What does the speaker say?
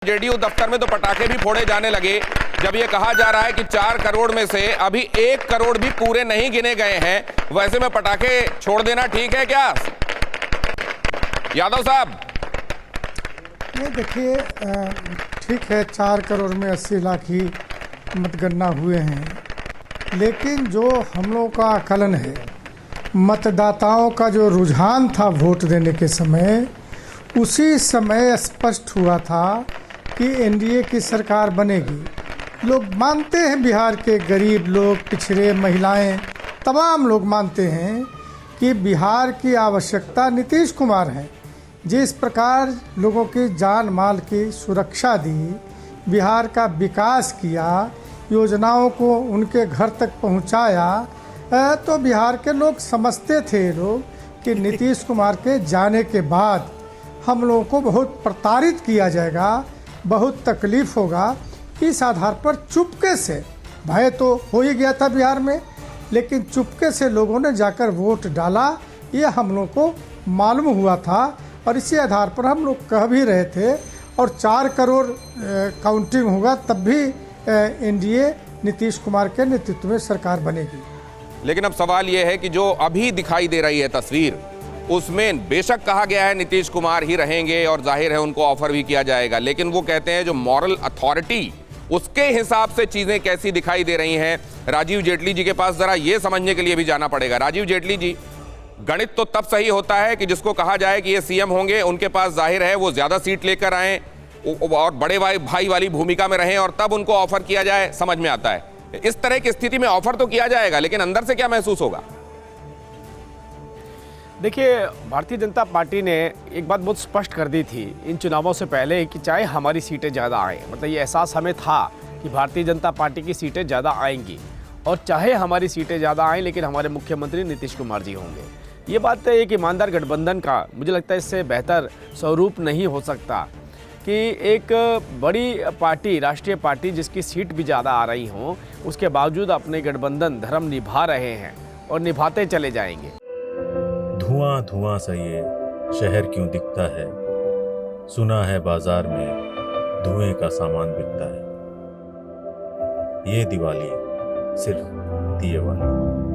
JDU दफ्तर में तो पटाखे भी फोड़े जाने लगे जब ये कहा जा रहा है कि 4 करोड़ में से अभी 1 करोड़ भी पूरे नहीं गिने गए हैं। वैसे में पटाखे छोड़ देना ठीक है क्या यादव साहब? ये देखिए, ठीक है 4 करोड़ में 80 लाख ही मतगणना हुए हैं, लेकिन जो हम लोगों का आकलन है, मतदाताओं का जो रुझान था वोट देने के समय, उसी समय स्पष्ट हुआ था कि एनडीए की सरकार बनेगी। लोग मानते हैं, बिहार के गरीब लोग, पिछड़े, महिलाएं, तमाम लोग मानते हैं कि बिहार की आवश्यकता नीतीश कुमार है। जिस प्रकार लोगों की जान माल की सुरक्षा दी, बिहार का विकास किया, योजनाओं को उनके घर तक पहुंचाया, तो बिहार के लोग समझते थे कि नीतीश कुमार के जाने के बाद हम लोगों को बहुत प्रताड़ित किया जाएगा, बहुत तकलीफ होगा। इस आधार पर चुपके से, भय तो हो ही गया था बिहार में, लेकिन चुपके से लोगों ने जाकर वोट डाला, ये हम लोगों को मालूम हुआ था और इसी आधार पर हम लोग कह भी रहे थे। और 4 करोड़ काउंटिंग होगा तब भी एनडीए नीतीश कुमार के नेतृत्व में सरकार बनेगी। लेकिन अब सवाल यह है कि जो अभी दिखाई दे रही है तस्वीर, उसमें बेशक कहा गया है नीतीश कुमार ही रहेंगे और जाहिर है उनको ऑफर भी किया जाएगा, लेकिन वो कहते हैं जो मॉरल अथॉरिटी, उसके हिसाब से चीजें कैसी दिखाई दे रही हैं। राजीव जेटली जी के पास जरा ये समझने के लिए भी जाना पड़ेगा। राजीव जेटली जी, गणित तो तब सही होता है कि जिसको कहा जाए कि ये सीएम होंगे, उनके पास जाहिर है वो ज्यादा सीट लेकर आए और बड़े भाई वाली भूमिका में रहें और तब उनको ऑफर किया जाए, समझ में आता है। इस तरह की स्थिति में ऑफर तो किया जाएगा, लेकिन अंदर से क्या महसूस होगा? देखिए, भारतीय जनता पार्टी ने एक बात बहुत स्पष्ट कर दी थी इन चुनावों से पहले कि चाहे हमारी सीटें ज़्यादा आएँ, मतलब ये एहसास हमें था कि भारतीय जनता पार्टी की सीटें ज़्यादा आएंगी, और चाहे हमारी सीटें ज़्यादा आएँ लेकिन हमारे मुख्यमंत्री नीतीश कुमार जी होंगे। ये बात है, एक ईमानदार गठबंधन का मुझे लगता है इससे बेहतर स्वरूप नहीं हो सकता कि एक बड़ी पार्टी, राष्ट्रीय पार्टी जिसकी सीट भी ज़्यादा आ रही हों, उसके बावजूद अपने गठबंधन धर्म निभा रहे हैं और निभाते चले जाएंगे। धुआं धुआं सा ये शहर क्यों दिखता है, सुना है बाजार में धुएं का सामान बिकता है, ये दिवाली सिर्फ दिए वाली।